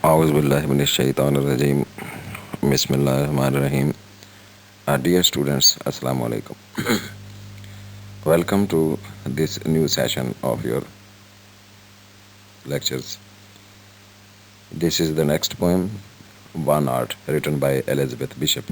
A'udhu billahi minash shaitanir rajim. Bismillahirrahmanirrahim. Dear students, Assalamu alaikum. Welcome to this new session of your lectures. This is the next poem, One Art, written by Elizabeth Bishop.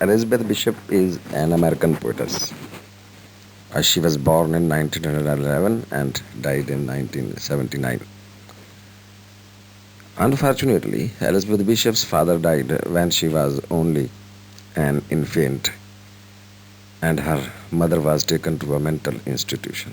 Elizabeth Bishop is an American poetess. She was born in 1911 and died in 1979. Unfortunately, Elizabeth Bishop's father died when she was only an infant and her mother was taken to a mental institution.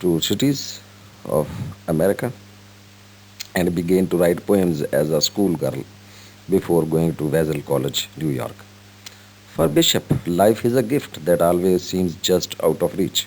two cities of America, and began to write poems as a schoolgirl before going to Vassar College, New York. For Bishop, life is a gift that always seems just out of reach.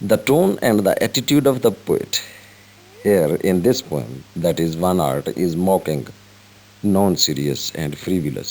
The tone and the attitude of the poet here in this poem, that is One Art, is mocking, non-serious and frivolous.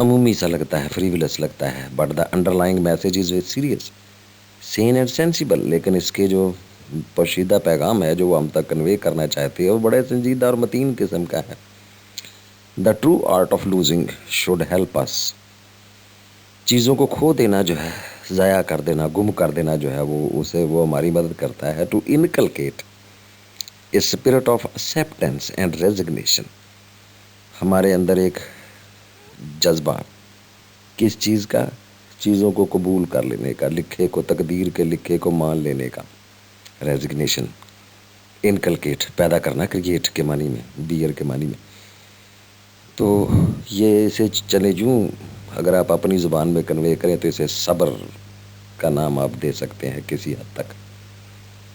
عمومی سا لگتا ہے، frivolous لگتا ہے، but the underlying message is very serious, sane and sensible. لیکن اس کے جو پوشیدہ پیغام ہے جو وہ ہم تک کنوے کرنا چاہتے ہیں وہ بڑے سنجیدہ اور متین قسم کا ہے. The true art of losing should help us. چیزوں کو کھو دینا جو ہے، ضائع کر دینا، گم کر دینا جو ہے، وہ ہماری مدد کرتا ہے to inculcate a spirit of acceptance and resignation. ہمارے اندر ایک جذبہ کس چیز کا؟ چیزوں کو قبول کر لینے کا، لکھے کو، تقدیر کے لکھے کو مان لینے کا. ریزگنیشن، انکلکیٹ، پیدا کرنا، کریٹ کے معنی میں، بیئر کے معنی میں. تو یہ اسے چلے جوں اگر آپ اپنی زبان میں کنوے کریں تو اسے صبر کا نام آپ دے سکتے ہیں کسی حد تک،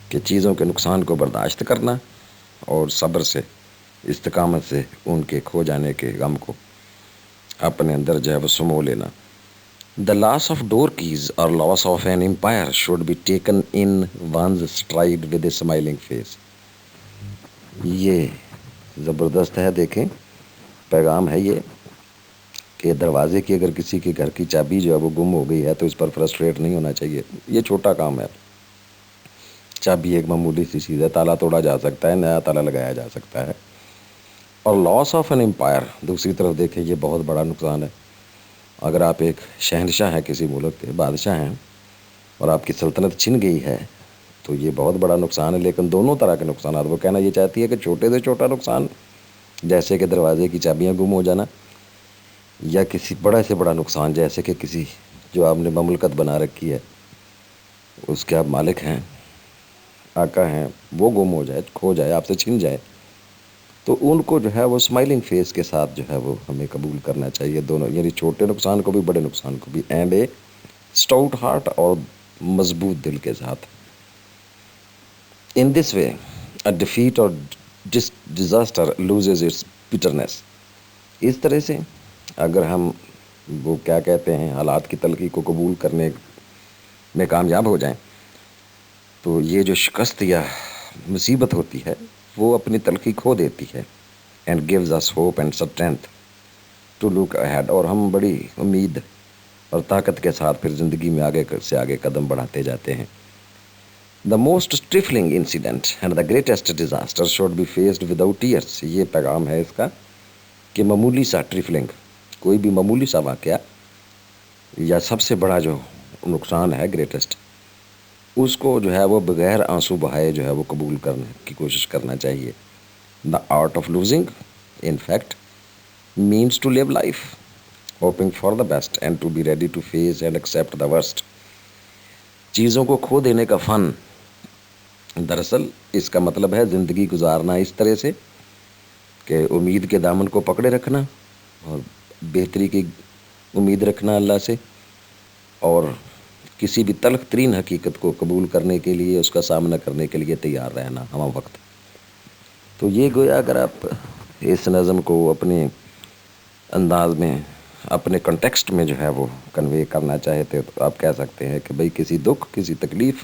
کہ چیزوں کے نقصان کو برداشت کرنا اور صبر سے، استقامت سے ان کے کھو جانے کے غم کو اپنے اندر جو ہے وہ سمو لینا. The loss of door keys or loss of an empire should be taken in one's stride with a smiling face. یہ زبردست ہے. دیکھیں پیغام ہے یہ کہ دروازے کی اگر کسی کے گھر کی چابی جو ہے وہ گم ہو گئی ہے تو اس پر فرسٹریٹ نہیں ہونا چاہیے. یہ چھوٹا کام ہے، چابی ایک معمولی سی چیز ہے، تالا توڑا جا سکتا ہے، نیا تالا لگایا جا سکتا ہے. اور لاس آف این امپائر دوسری طرف دیکھیں، یہ بہت بڑا نقصان ہے. اگر آپ ایک شہنشاہ ہیں، کسی ملک کے بادشاہ ہیں اور آپ کی سلطنت چھن گئی ہے تو یہ بہت بڑا نقصان ہے. لیکن دونوں طرح کے نقصانات، وہ کہنا یہ چاہتی ہے کہ چھوٹے سے چھوٹا نقصان جیسے کہ دروازے کی چابیاں گم ہو جانا، یا کسی بڑے سے بڑا نقصان جیسے کہ کسی جو آپ نے مملکت بنا رکھی ہے، اس کے آپ مالک ہیں، آقا ہیں، وہ گم ہو جائے، کھو جائے، آپ سے چھن جائے، تو ان کو جو ہے وہ اسمائلنگ فیس کے ساتھ جو ہے وہ ہمیں قبول کرنا چاہیے. دونوں، یعنی چھوٹے نقصان کو بھی، بڑے نقصان کو بھی، اینڈ اے اسٹاؤٹ ہارٹ، اور مضبوط دل کے ساتھ. ان دس وے اے ڈیفیٹ اور ڈیزاسٹر لوزز اٹس بٹرنیس. اس طرح سے اگر ہم وہ کیا کہتے ہیں، حالات کی تلخی کو قبول کرنے میں کامیاب ہو جائیں تو یہ جو شکست یا مصیبت ہوتی ہے وہ اپنی تلخی کھو دیتی ہے. And gives us hope and strength to look ahead. اور ہم بڑی امید اور طاقت کے ساتھ پھر زندگی میں آگے سے آگے قدم بڑھاتے جاتے ہیں. The most startling incident and the greatest disaster should be faced without tears. یہ پیغام ہے اس کا کہ معمولی سا ٹرفلنگ، کوئی بھی معمولی سا واقعہ یا سب سے بڑا جو نقصان ہے گریٹسٹ، اس کو جو ہے وہ بغیر آنسو بہائے جو ہے وہ قبول کرنے کی کوشش کرنا چاہیے. The art of losing in fact means to live life hoping for the best and to be ready to face and accept the worst. چیزوں کو کھو دینے کا فن، دراصل اس کا مطلب ہے زندگی گزارنا اس طرح سے کہ امید کے دامن کو پکڑے رکھنا اور بہتری کی امید رکھنا اللہ سے، اور کسی بھی تلخ ترین حقیقت کو قبول کرنے کے لیے، اس کا سامنا کرنے کے لیے تیار رہنا ہمہ وقت. تو یہ گویا اگر آپ اس نظم کو اپنے انداز میں، اپنے کنٹیکسٹ میں جو ہے وہ کنوے کرنا چاہتے تو آپ کہہ سکتے ہیں کہ بھئی کسی دکھ، کسی تکلیف،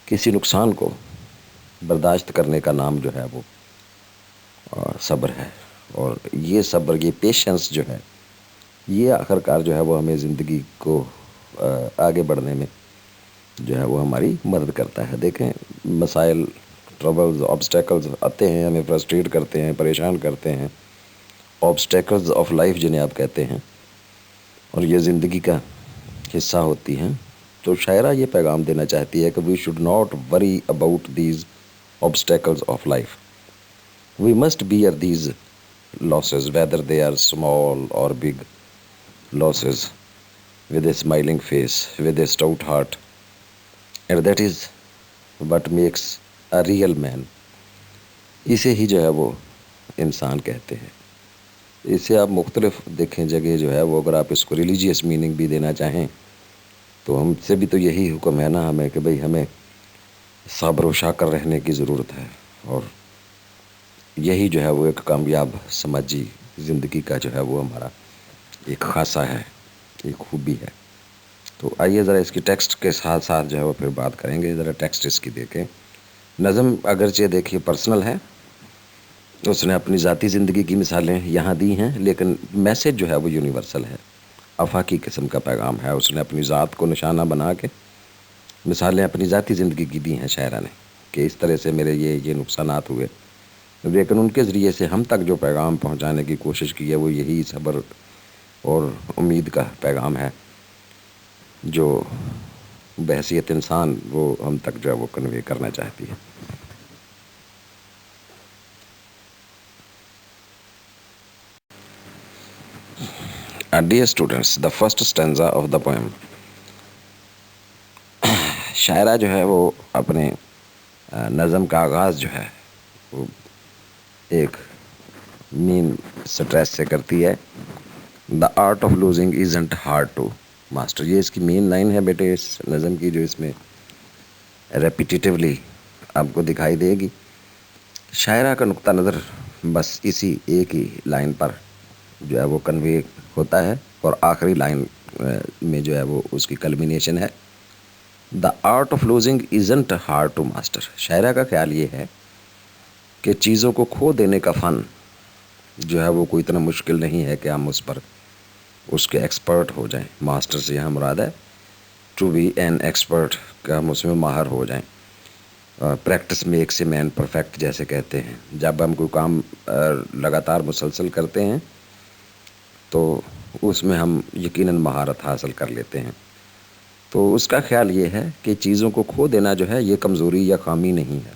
کسی نقصان کو برداشت کرنے کا نام جو ہے وہ صبر ہے. اور یہ صبر، یہ پیشنس جو ہے، یہ آخر کار جو ہے وہ ہمیں زندگی کو آگے بڑھنے میں جو ہے وہ ہماری مدد کرتا ہے. دیکھیں مسائل، ٹربلز، آبسٹیکلز آتے ہیں، ہمیں فرسٹریٹ کرتے ہیں، پریشان کرتے ہیں، آبسٹیکلز آف لائف جنہیں آپ کہتے ہیں، اور یہ زندگی کا حصہ ہوتی ہیں. تو شاعرہ یہ پیغام دینا چاہتی ہے کہ we should not worry about these obstacles of life. We must bear these losses whether they are small or big losses with a smiling face, with a stout heart, and that is what makes a real man. اسے ہی جو ہے وہ انسان کہتے ہیں. اسے آپ مختلف دیکھیں جگہ جو ہے وہ، اگر آپ اس کو ریلیجیس میننگ بھی دینا چاہیں تو ہم سے بھی تو یہی حکم ہے نا ہمیں کہ بھئی ہمیں صبر و شاکر رہنے کی ضرورت ہے، اور یہی جو ہے وہ ایک کامیاب سماجی زندگی کا جو ہے وہ ہمارا ایک خاصہ ہے، ایک خوبی ہے. تو آئیے ذرا اس کی ٹیکسٹ کے ساتھ ساتھ جو ہے وہ پھر بات کریں گے. ذرا ٹیکسٹ اس کی دیکھیں. نظم اگرچہ دیکھیے پرسنل ہے اس نے اپنی ذاتی زندگی کی مثالیں یہاں دی ہیں، لیکن میسج جو ہے وہ یونیورسل ہے، آفاقی قسم کا پیغام ہے۔ اس نے اپنی ذات کو نشانہ بنا کے مثالیں اپنی ذاتی زندگی کی دی ہیں شاعرہ نے، کہ اس طرح سے میرے یہ نقصانات ہوئے، لیکن ان کے ذریعے سے ہم تک جو پیغام پہنچانے کی کوشش کی ہے وہ یہی صبر اور امید کا پیغام ہے، جو بحیثیت انسان وہ ہم تک جو ہے وہ کنوے کرنا چاہتی ہے۔ Dear students, the first stanza of the poem. شاعرہ جو ہے وہ اپنے نظم کا آغاز جو ہے وہ ایک مین سٹریس سے کرتی ہے، the art of losing isn't hard to master. یہ اس کی مین لائن ہے بیٹے اس نظم کی، جو اس میں ریپیٹیٹیولی آپ کو دکھائی دے گی۔ شاعرہ کا نقطہ نظر بس اسی ایک ہی لائن پر جو ہے وہ کنوے ہوتا ہے، اور آخری لائن میں جو ہے وہ اس کی کلمینیشن ہے، the art of losing isn't hard to master. شاعرہ کا خیال یہ ہے کہ چیزوں کو کھو دینے کا فن جو ہے وہ کوئی اتنا مشکل نہیں ہے کہ ہم اس کے ایکسپرٹ ہو جائیں۔ ماسٹر سے یہاں مراد ہے ٹو بی این ایکسپرٹ، کہ ہم اس میں ماہر ہو جائیں۔ Practice makes a man perfect جیسے کہتے ہیں، جب ہم کوئی کام لگاتار مسلسل کرتے ہیں تو اس میں ہم یقیناً مہارت حاصل کر لیتے ہیں۔ تو اس کا خیال یہ ہے کہ چیزوں کو کھو دینا جو ہے یہ کمزوری یا خامی نہیں ہے،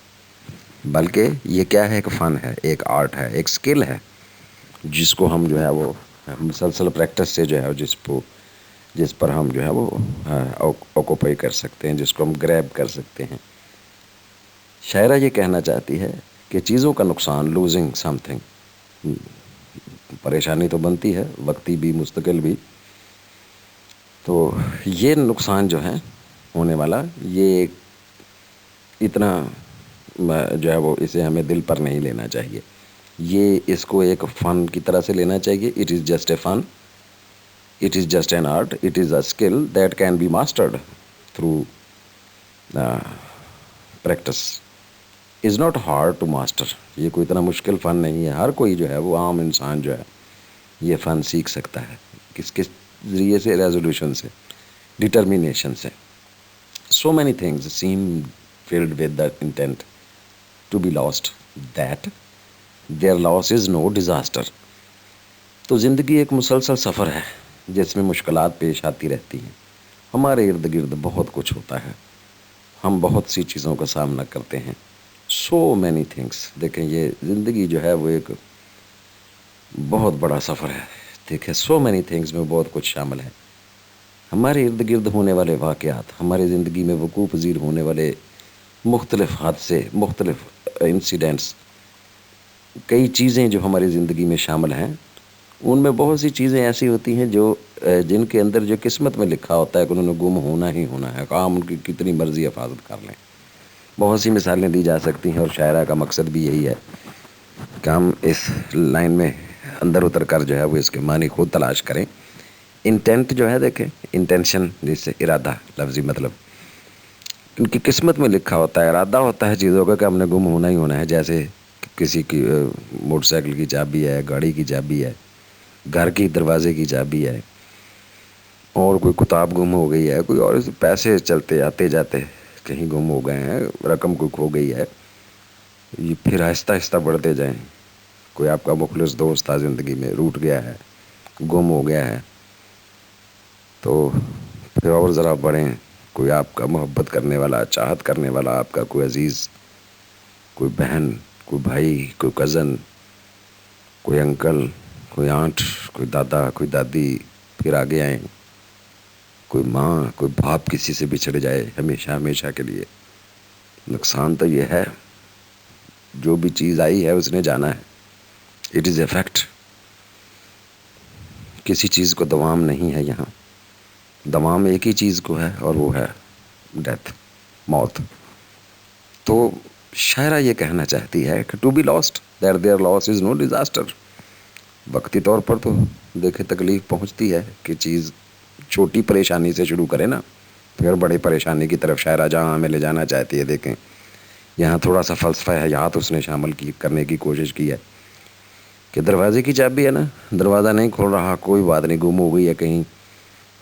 بلکہ یہ کیا ہے، ایک فن ہے، ایک آرٹ ہے، ایک سکل ہے، جس کو ہم جو ہے وہ مسلسل پریکٹس سے جو ہے جس پر ہم جو ہے وہ آکوپائی کر سکتے ہیں، جس کو ہم گریب کر سکتے ہیں۔ شاعرہ یہ کہنا چاہتی ہے کہ چیزوں کا نقصان، لوزنگ سم تھنگ، پریشانی تو بنتی ہے، وقتی بھی مستقل بھی، تو یہ نقصان جو ہے ہونے والا، یہ اتنا جو ہے وہ اسے ہمیں دل پر نہیں لینا چاہیے، یہ اس کو ایک فن کی طرح سے لینا چاہیے۔ اٹ از جسٹ اے فن، it is just an art, it is a skill that can be mastered through practice, is not hard to master. یہ کوئی اتنا مشکل فن نہیں ہے، ہر کوئی جو ہے وہ عام انسان جو ہے یہ فن سیکھ سکتا ہے۔ کس ذریعے سے؟ ریزولوشن سے، ڈٹرمینیشن سے۔ So many things seem filled with the intent to be lost, that their loss is no disaster۔ تو زندگی ایک مسلسل سفر ہے جس میں مشکلات پیش آتی رہتی ہیں، ہمارے ارد گرد بہت کچھ ہوتا ہے، ہم بہت سی چیزوں کا سامنا کرتے ہیں۔ So many things، دیکھیں یہ زندگی جو ہے وہ ایک بہت بڑا سفر ہے، دیکھیں so many things میں بہت کچھ شامل ہے۔ ہمارے ارد گرد ہونے والے واقعات، ہماری زندگی میں وقوع پذیر ہونے والے مختلف حادثے، مختلف انسیڈنٹس، کئی چیزیں جو ہماری زندگی میں شامل ہیں، ان میں بہت سی چیزیں ایسی ہوتی ہیں جو جن کے اندر جو قسمت میں لکھا ہوتا ہے کہ انہوں نے گم ہونا ہی ہونا ہے، کام ان کی کتنی مرضی حفاظت کر لیں۔ بہت سی مثالیں دی جا سکتی ہیں، اور شاعرہ کا مقصد بھی یہی ہے کہ ہم اس لائن میں اندر اتر کر جو ہے وہ اس کے معنی خود تلاش کریں۔ انٹینٹ جو ہے، دیکھیں انٹینشن جس سے ارادہ، لفظی مطلب، ان کی قسمت میں لکھا ہوتا ہے، ارادہ ہوتا ہے چیزوں کا کہ ہم نے گم ہونا ہی ہونا ہے۔ جیسے کسی کی موٹر سائیکل کی چابی ہے، گاڑی کی چابی ہے، گھر کی دروازے کی چابی ہے، اور کوئی کتاب گم ہو گئی ہے، کوئی اور پیسے چلتے آتے جاتے کہیں گم ہو گئے ہیں، رقم کوئی کھو گئی ہے، یہ پھر آہستہ آہستہ بڑھتے جائیں۔ کوئی آپ کا مخلص دوست تھا زندگی میں، روٹ گیا ہے، گم ہو گیا ہے، تو پھر اور ذرا بڑھیں، کوئی آپ کا محبت کرنے والا، چاہت کرنے والا، آپ کا کوئی عزیز، کوئی بہن، کوئی بھائی، کوئی کزن، کوئی انکل، کوئی آنٹ، کوئی دادا، کوئی دادی، پھر آگے آئیں، کوئی ماں، کوئی باپ کسی سے بچھڑ جائے ہمیشہ ہمیشہ کے لیے۔ نقصان تو یہ ہے، جو بھی چیز آئی ہے اس نے جانا ہے، اٹ از اے فیکٹ۔ کسی چیز کو دوام نہیں ہے یہاں، دوام ایک ہی چیز کو ہے، اور وہ ہے ڈیتھ، موت۔ تو شاعرہ یہ کہنا چاہتی ہے کہ to be lost that their loss is no disaster. وقتی طور پر تو دیکھے تکلیف پہنچتی ہے کہ چیز چھوٹی پریشانی سے شروع کرے نا، پھر بڑی پریشانی کی طرف شاعرہ جہاں ہمیں لے جانا چاہتی ہے۔ دیکھیں یہاں تھوڑا سا فلسفہ حیات اس نے شامل کرنے کی کوشش کی ہے۔ کہ دروازے کی چابی ہے نا، دروازہ نہیں کھول رہا، کوئی بات نہیں، گم ہو گئی ہے کہیں،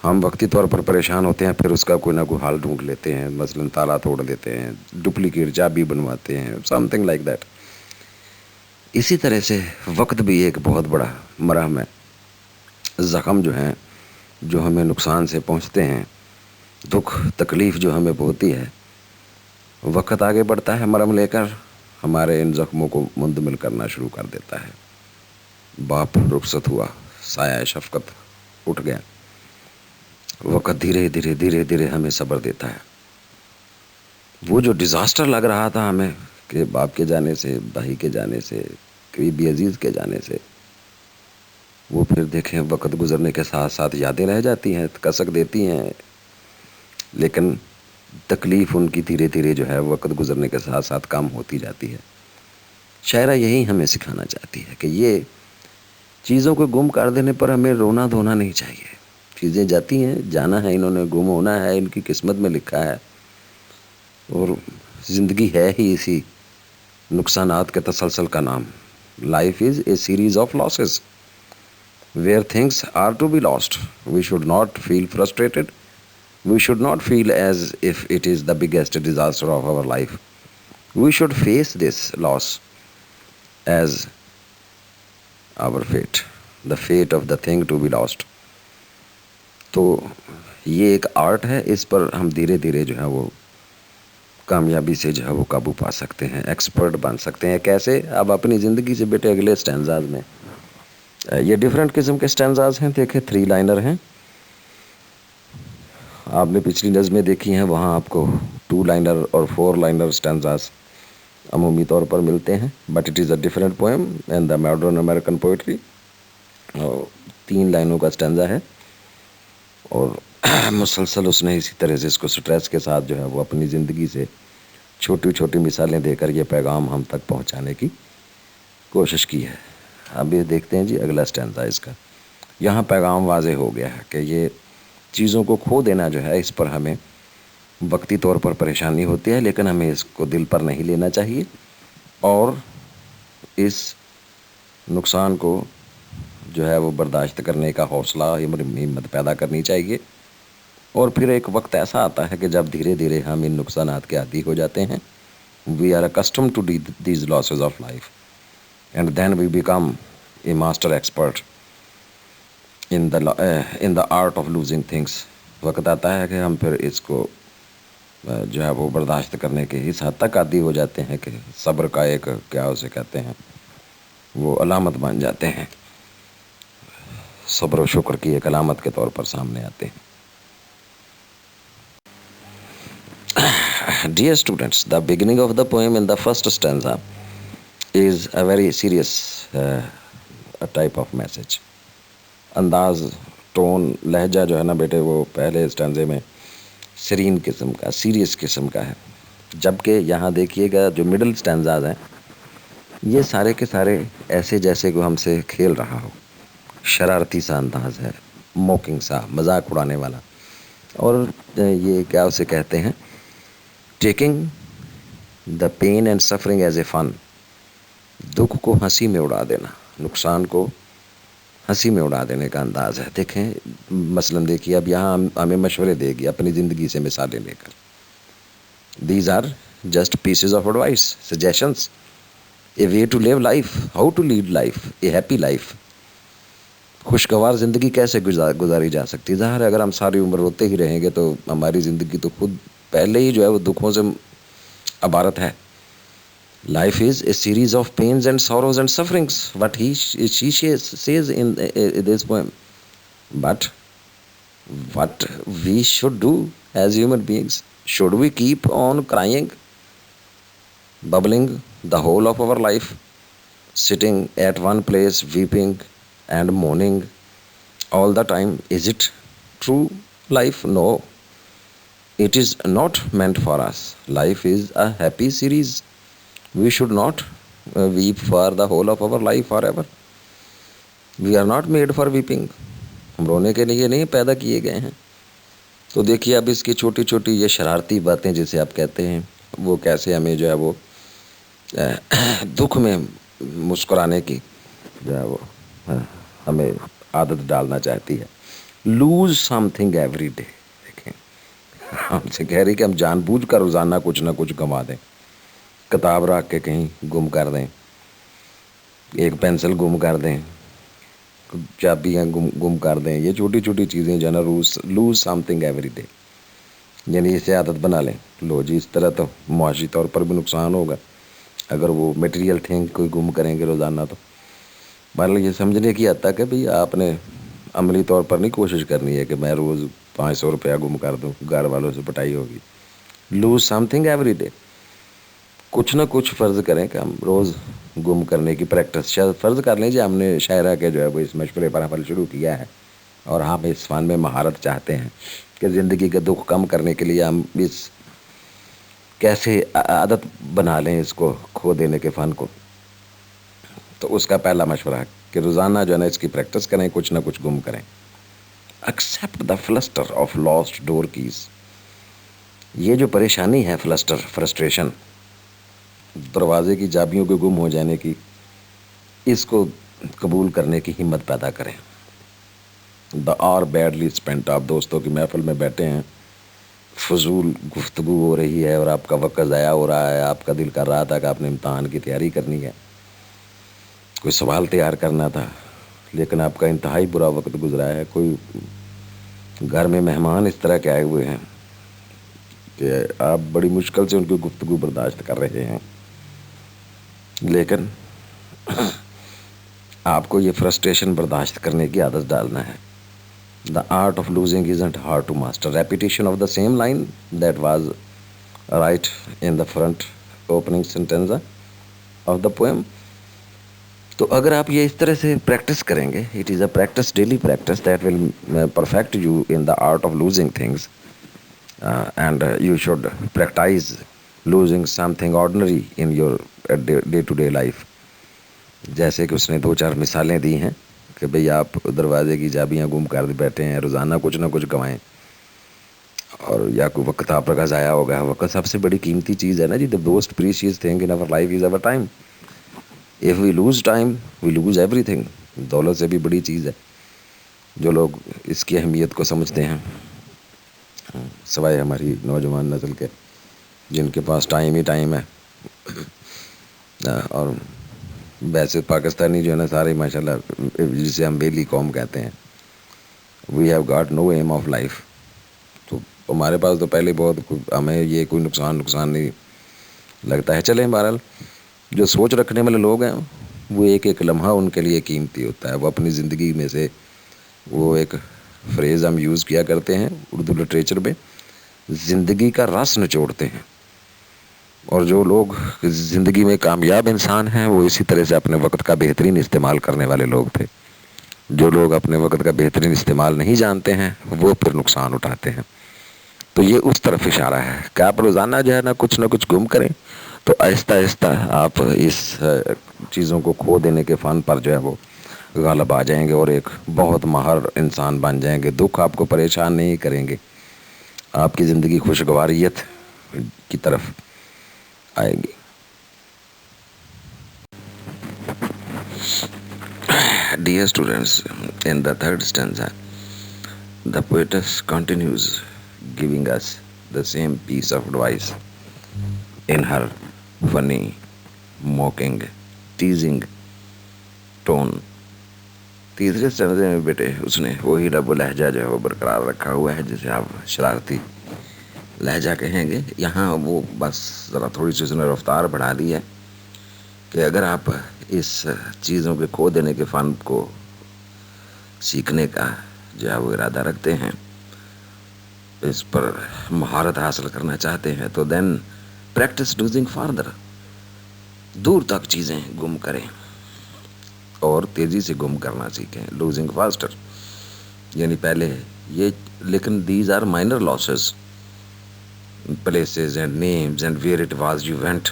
ہم وقتی طور پر پریشان ہوتے ہیں، پھر اس کا کوئی نہ کوئی حال ڈھونڈ لیتے ہیں، مثلاً تالا توڑ دیتے ہیں، ڈپلیکیٹ چابی بنواتے ہیں، سم تھنگ لائک دیٹ۔ اسی طرح سے وقت بھی ایک بہت بڑا مرہم ہے۔ زخم جو ہیں، جو ہمیں نقصان سے پہنچتے ہیں، دکھ تکلیف جو ہمیں ہوتی ہے، وقت آگے بڑھتا ہے مرہم لے کر، ہمارے ان زخموں کو مندمل کرنا شروع کر دیتا ہے۔ باپ رخصت ہوا، سایہ شفقت اٹھ گیا، وقت دھیرے دھیرے دھیرے دھیرے ہمیں صبر دیتا ہے۔ وہ جو ڈیزاسٹر لگ رہا تھا ہمیں کہ باپ کے جانے سے، بھائی کے جانے سے، قریبی عزیز کے جانے سے، وہ پھر دیکھیں وقت گزرنے کے ساتھ ساتھ یادیں رہ جاتی ہیں، کسک دیتی ہیں، لیکن تکلیف ان کی دھیرے دھیرے جو ہے وقت گزرنے کے ساتھ ساتھ کم ہوتی جاتی ہے۔ شاعرہ یہی ہمیں سکھانا چاہتی ہے کہ یہ چیزوں کو گم کر دینے پر ہمیں رونا دھونا نہیں چاہیے۔ چیزیں جاتی ہیں، جانا ہے انہوں نے، گم ہونا ہے، ان کی قسمت میں لکھا ہے، اور زندگی ہے ہی اسی نقصانات کے تسلسل کا نام۔ Life is a series of losses where things are to be lost. We should not feel frustrated. We should not feel as if it is the biggest disaster of our life. We should face this loss as our fate, the fate of the thing to be lost. تو یہ ایک art ہے، اس پر ہم دھیرے دھیرے جو ہے وہ کامیابی سے جو ہے وہ قابو پا سکتے ہیں، ایکسپرٹ بن سکتے ہیں۔ کیسے؟ اب اپنی زندگی سے بیٹے اگلے سٹینزاز میں یہ ڈیفرنٹ قسم کے سٹینزاز ہیں، دیکھیں 3 لائنر ہیں، آپ نے پچھلی نظمیں دیکھی ہیں، وہاں آپ کو 2 لائنر اور 4 لائنر سٹینزاز عمومی طور پر ملتے ہیں، but it is a different poem in the modern American poetry. 3 لائنوں کا سٹینزا ہے، اور مسلسل اس نے اسی طرح سے اس کو سٹریس کے ساتھ جو ہے وہ اپنی زندگی سے چھوٹی چھوٹی مثالیں دے کر یہ پیغام ہم تک پہنچانے کی کوشش کی ہے۔ اب یہ دیکھتے ہیں جی اگلا سٹینزا اس کا۔ یہاں پیغام واضح ہو گیا ہے کہ یہ چیزوں کو کھو دینا جو ہے، اس پر ہمیں وقتی طور پر پریشانی ہوتی ہے، لیکن ہمیں اس کو دل پر نہیں لینا چاہیے، اور اس نقصان کو جو ہے وہ برداشت کرنے کا حوصلہ، ہمت پیدا کرنی چاہیے۔ اور پھر ایک وقت ایسا آتا ہے کہ جب دھیرے دھیرے ہم ان نقصانات کے عادی ہو جاتے ہیں، we are accustomed to these losses of life, and then we become a master expert in the art of losing things. وقت آتا ہے کہ ہم پھر اس کو جو ہے وہ برداشت کرنے کے اس حد تک عادی ہو جاتے ہیں کہ صبر کا ایک کیا اسے کہتے ہیں وہ علامت بن جاتے ہیں، صبر و شکر کی ایک علامت کے طور پر سامنے آتے ہیں۔ Dear students, the beginning of the poem in the first stanza is a very serious type of message. انداز، ٹون، لہجہ جو ہے نا بیٹے وہ پہلے سٹینزے میں سیرین قسم کا، سیریس قسم کا ہے، جبکہ یہاں دیکھیے گا جو مڈل سٹینزاز ہیں یہ سارے کے سارے ایسے جیسے کہ ہم سے کھیل رہا ہو، شرارتی سا انداز ہے، موکنگ سا، مذاق اڑانے والا، اور یہ کیا اسے کہتے ہیں، taking the pain and suffering as a فن، دکھ کو ہنسی میں اڑا دینا، نقصان کو ہنسی میں اڑا دینے کا انداز ہے۔ دیکھیں مثلاً دیکھیے اب یہاں ہمیں مشورے دے گی اپنی زندگی سے مثالیں لے کر۔ These are just pieces of advice, suggestions, a way to live life, how to lead life, a happy life. خوشگوار زندگی کیسے گزاری جا سکتی؟ ظاہر ہے اگر ہم ساری عمر روتے ہی رہیں گے تو ہماری زندگی تو خود پہلے ہی جو ہے وہ دکھوں سے عبارت ہے۔ Life is a series of pains and sorrows and sufferings, what she says in this poem. But what we should do as human beings? Should we keep on crying, bubbling the whole of our life, sitting at one place, weeping and mourning all the time? Is it true life? No. It is not meant for us. Life is a happy series. We should not weep for the whole of our life forever. We are not made for weeping. ہم رونے کے لیے نہیں پیدا کیے گئے ہیں۔ تو دیکھیے اب اس کی چھوٹی چھوٹی یہ شرارتی باتیں جسے آپ کہتے ہیں، وہ کیسے ہمیں جو ہے وہ دکھ میں مسکرانے کی جو ہے وہ ہمیں عادت ڈالنا چاہتی ہے. Lose something every day. دیکھیں ہم سے کہہ رہی کہ ہم جان بوجھ کر روزانہ کچھ نہ کچھ گنوا دیں. کتاب رکھ کے کہیں گم کر دیں, ایک پینسل گم کر دیں, چابیاں گم کر دیں. یہ چھوٹی چھوٹی چیزیں جو ہے نا, lose something every day, یعنی اسے عادت بنا لیں. لو جی, اس طرح تو معاشی طور پر بھی نقصان ہوگا اگر وہ میٹیریل تھنگ کوئی گم کریں گے روزانہ. تو بہرحال یہ سمجھنے کی حد تک ہے بھئی آپ نے عملی طور پر نہیں کوشش کرنی ہے کہ میں روز 500 روپیہ گم کر دوں, گھر والوں سے پٹائی ہوگی. Lose something every day. کچھ نہ کچھ فرض کریں کہ ہم روز گم کرنے کی پریکٹس, شاید فرض کر لیجیے ہم نے شاعرہ کے جو ہے وہ اس مشورے پر عمل شروع کیا ہے اور ہم اس فن میں مہارت چاہتے ہیں کہ زندگی کے دکھ کم کرنے کے لیے ہم اس کیسے عادت بنا لیں اس کو کھو دینے کے فن کو. تو اس کا پہلا مشورہ ہے کہ روزانہ جو ہے نا اس کی پریکٹس کریں, کچھ نہ کچھ گم کریں. Accept the fluster of lost door keys. یہ جو پریشانی ہے فرسٹریشن, دروازے کی چابیوں کے گم ہو جانے کی, اس کو قبول کرنے کی ہمت پیدا کریں. دا آر بیڈلی اسپینٹ. آپ دوستوں کی محفل میں بیٹھے ہیں, فضول گفتگو ہو رہی ہے اور آپ کا وقت ضائع ہو رہا ہے. آپ کا دل کر رہا تھا کہ آپ نے امتحان کی تیاری کرنی ہے, کوئی سوال تیار کرنا تھا, لیکن آپ کا انتہائی برا وقت گزرا ہے. کوئی گھر میں مہمان اس طرح کے آئے ہوئے ہیں کہ آپ بڑی مشکل سے ان کی گفتگو برداشت کر رہے ہیں, لیکن آپ کو یہ فرسٹریشن برداشت کرنے کی عادت ڈالنا ہے. The art of losing isn't hard to master. Repetition of the same line that was right in the front opening stanza of the poem. تو اگر آپ یہ اس طرح سے پریکٹس کریں گے, it is a practice, daily practice that will perfect you in the art of losing things, and you should practise losing something ordinary in your day to day life. جیسے کہ اس نے 2-4 مثالیں دی ہیں کہ بھئی آپ دروازے کی چابیاں گم کر بیٹھے ہیں, روزانہ کچھ نہ کچھ گنوائیں, اور یا کوئی وقت آپ کا ضائع ہو گیا. وقت سب سے بڑی قیمتی چیز ہے نا جی. the most precious thing in our life is our time. if we lose time we lose everything. دولت سے بھی بڑی چیز ہے. جو لوگ اس کی اہمیت کو سمجھتے ہیں, سوائے ہماری نوجوان نسل کے جن کے پاس ٹائم ہی ٹائم ہے, اور ویسے پاکستانی جو ہے نا سارے ماشاءاللہ جسے ہم بیلی قوم کہتے ہیں, we have got no aim of life. تو ہمارے پاس تو پہلے بہت, ہمیں یہ کوئی نقصان نہیں لگتا ہے. چلیں بہرحال جو سوچ رکھنے والے لوگ ہیں وہ ایک ایک لمحہ ان کے لیے قیمتی ہوتا ہے. وہ اپنی زندگی میں سے, وہ ایک فریز ہم یوز کیا کرتے ہیں اردو لٹریچر میں, زندگی کا رس نچوڑتے ہیں. اور جو لوگ زندگی میں کامیاب انسان ہیں وہ اسی طرح سے اپنے وقت کا بہترین استعمال کرنے والے لوگ تھے. جو لوگ اپنے وقت کا بہترین استعمال نہیں جانتے ہیں وہ پھر نقصان اٹھاتے ہیں. تو یہ اس طرف اشارہ ہے کہ آپ روزانہ جو ہے نا کچھ نہ کچھ گم کریں, تو آہستہ آہستہ آپ اس چیزوں کو کھو دینے کے فن پر جو ہے وہ غالب آ جائیں گے اور ایک بہت ماہر انسان بن جائیں گے. دکھ آپ کو پریشان نہیں کریں گے, آپ کی زندگی خوشگواریت کی طرف آئے گی. Dear students, in the third stanza, the poetess continues giving us the same piece of advice in her funny, mocking, teasing tone. تیسرے سٹینزے میں بیٹے اس نے وہی رب و لہجہ جو ہے وہ برقرار رکھا ہوا ہے جسے آپ شرارتی لہجہ کہیں گے. یہاں وہ بس ذرا تھوڑی سی اس نے رفتار بڑھا دی ہے کہ اگر آپ اس چیزوں کے کھو دینے کے فن کو سیکھنے کا جو ہے وہ ارادہ رکھتے ہیں, اس پر مہارت حاصل کرنا چاہتے ہیں, تو دین پریکٹس لوزنگ فاردر. دور تک چیزیں گم کریں اور تیزی سے گم کرنا سیکھیں. لوزنگ فاسٹر یعنی پہلے یہ, لیکن these are minor losses, places and names and where it was you went.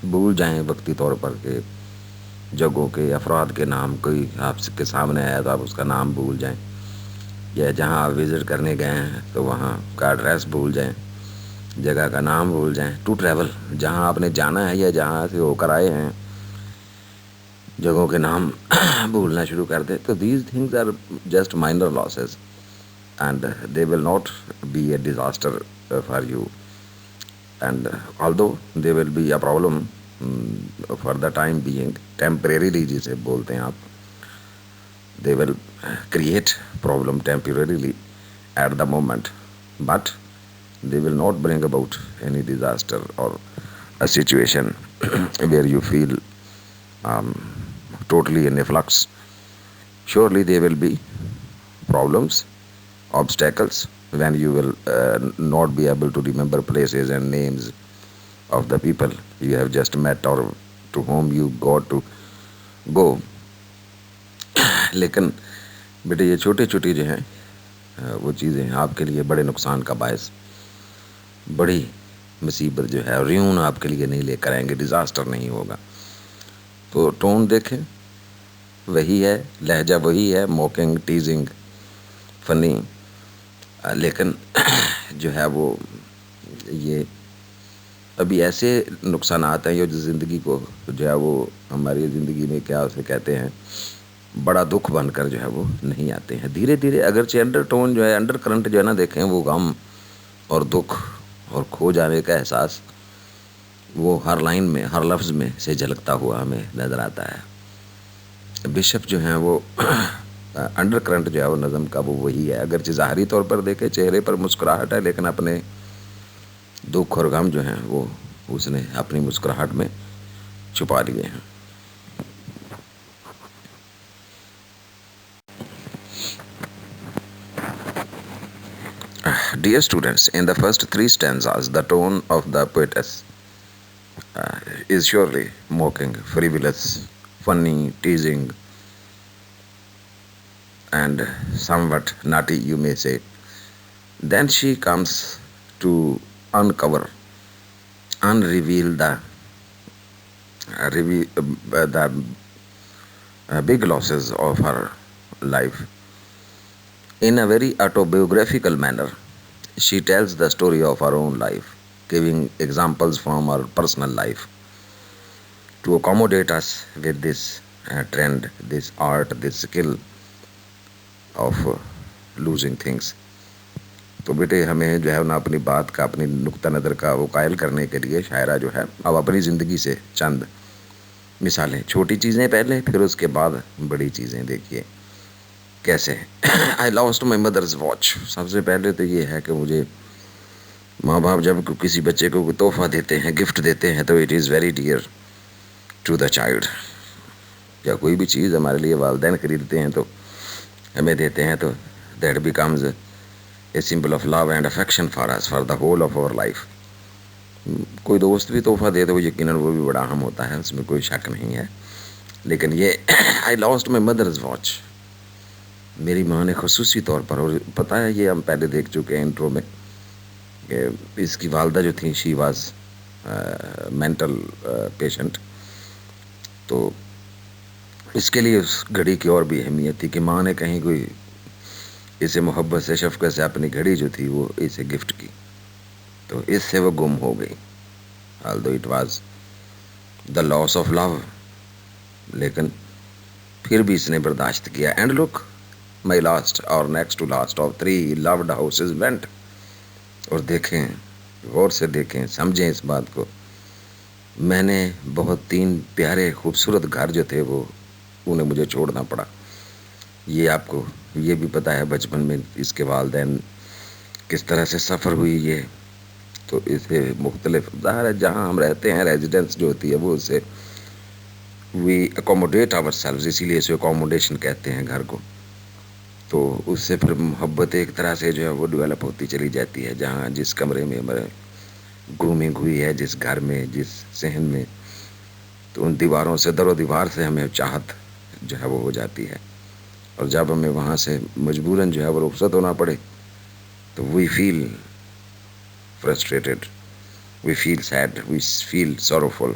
بھول جائیں وقتی طور پر کہ جگہوں کے, افراد کے نام, کوئی آپ کے سامنے آیا تو آپ اس کا نام بھول جائیں, یا جہاں آپ وزٹ کرنے گئے ہیں تو وہاں کا ایڈریس بھول جائیں, جگہ کا نام بھول جائیں. ٹو ٹریول, جہاں آپ نے جانا ہے یا جہاں سے ہو کر آئے ہیں جگہوں کے نام بھولنا شروع کر دے. تو these things are just minor losses and they will not be a disaster for you. And although they will be a problem for the time being, temporarily جسے بولتے ہیں آپ, they will create problem temporarily at the moment, but they will not bring about any disaster or a situation where you feel totally in a flux. Surely there will be problems, obstacles, when you will not be able to remember places and names of the people you have just met or to whom you got to go. لیکن بیٹے یہ چھوٹی چھوٹی جو ہیں وہ چیزیں آپ کے لیے بڑے نقصان کا باعث, بڑی مصیبت جو ہے ریون آپ کے لیے نہیں لے کر آئیں گے, ڈیزاسٹر نہیں ہوگا. تو ٹون دیکھیں, وہی ہے, لہجہ وہی ہے, موکنگ, ٹیزنگ, فنی, لیکن جو ہے وہ یہ ابھی ایسے نقصانات ہیں جو زندگی کو جو ہے وہ ہماری زندگی میں کیا اسے کہتے ہیں بڑا دکھ بن کر جو ہے وہ نہیں آتے ہیں. دھیرے دھیرے اگرچہ انڈر ٹون جو ہے, انڈر کرنٹ جو ہے نا دیکھیں, وہ غم اور دکھ اور کھو جانے کا احساس وہ ہر لائن میں, ہر لفظ میں سے جھلکتا ہوا ہمیں نظر آتا ہے. بشپ جو ہیں وہ انڈر کرنٹ جو ہے وہ نظم کا وہ وہی ہے. اگرچہ ظاہری طور پر دیکھیں چہرے پر مسکراہٹ ہے, لیکن اپنے دکھ اور غم جو ہیں وہ اس نے اپنی مسکراہٹ میں چھپا لیے ہیں. Dear students, in the first 3 stanzas, the tone of the poetess is surely mocking, frivolous, funny, teasing, and somewhat naughty, you may say. Then she comes to uncover, unreveal the big losses of her life. In a very autobiographical manner, she tells the story of her own life, giving examples from her personal life to accommodate us with this trend, this art, this skill of losing things. تو بیٹے ہمیں جو ہے نا اپنی بات کا, اپنی نقطہ نظر کا وہ قائل کرنے کے لیے شاعرہ جو ہے اب اپنی زندگی سے چند مثالیں, چھوٹی چیزیں پہلے, پھر اس کے بعد بڑی چیزیں. دیکھیے کیسے. آئی لاسٹ مائی مدرز واچ. سب سے پہلے تو یہ ہے کہ مجھے ماں باپ جب کسی بچے کو کوئی تحفہ دیتے ہیں, گفٹ دیتے ہیں, تو it is very dear to the child. یا کوئی بھی چیز ہمارے لیے والدین خریدتے ہیں تو ہمیں دیتے ہیں, تو that becomes a symbol of love and affection for us for the whole of our life. کوئی دوست بھی تحفہ دے تو یقیناً وہ بھی بڑا اہم ہوتا ہے, اس میں کوئی شک نہیں ہے. لیکن یہ آئی لاسٹ مائی مدرز واچ, میری ماں نے خصوصی طور پر, اور پتہ ہے یہ ہم پہلے دیکھ چکے ہیں انٹرو میں, کہ اس کی والدہ جو تھیں شی واز مینٹل پیشنٹ. تو اس کے لیے اس گھڑی کی اور بھی اہمیت تھی کہ ماں نے کہیں کوئی اسے محبت سے, شفقت سے اپنی گھڑی جو تھی وہ اسے گفٹ کی, تو اس سے وہ گم ہو گئی. although it was the loss of love, لیکن پھر بھی اس نے برداشت کیا. And look my last or next to last of 3 loved houses went. اور دیکھیں, غور سے دیکھیں, سمجھیں اس بات کو, میں نے بہت 3 پیارے خوبصورت گھر جو تھے وہ انہیں مجھے چھوڑنا پڑا. یہ آپ کو یہ بھی پتہ ہے بچپن میں اس کے والدین کس طرح سے سفر ہوئی. یہ تو اسے مختلف ظاہر ہے جہاں ہم رہتے ہیں ریزیڈنس جو ہوتی ہے وہ اسے وی اکوموڈیٹ آور سیلوز, اسی لیے اسے اکوموڈیشن کہتے ہیں گھر کو. تو اس سے پھر محبت ایک طرح سے جو ہے وہ ڈیولپ ہوتی چلی جاتی ہے. جہاں جس کمرے میں ہمارے گرومنگ ہوئی ہے, جس گھر میں, جس صحن میں, تو ان دیواروں سے, در و دیوار سے ہمیں چاہت جو ہے وہ ہو جاتی ہے. اور جب ہمیں وہاں سے مجبوراً جو ہے وہ رخصت ہونا پڑے تو وی فیل فرسٹریٹڈ, وی فیل سیڈ, وی فیل سوروفل.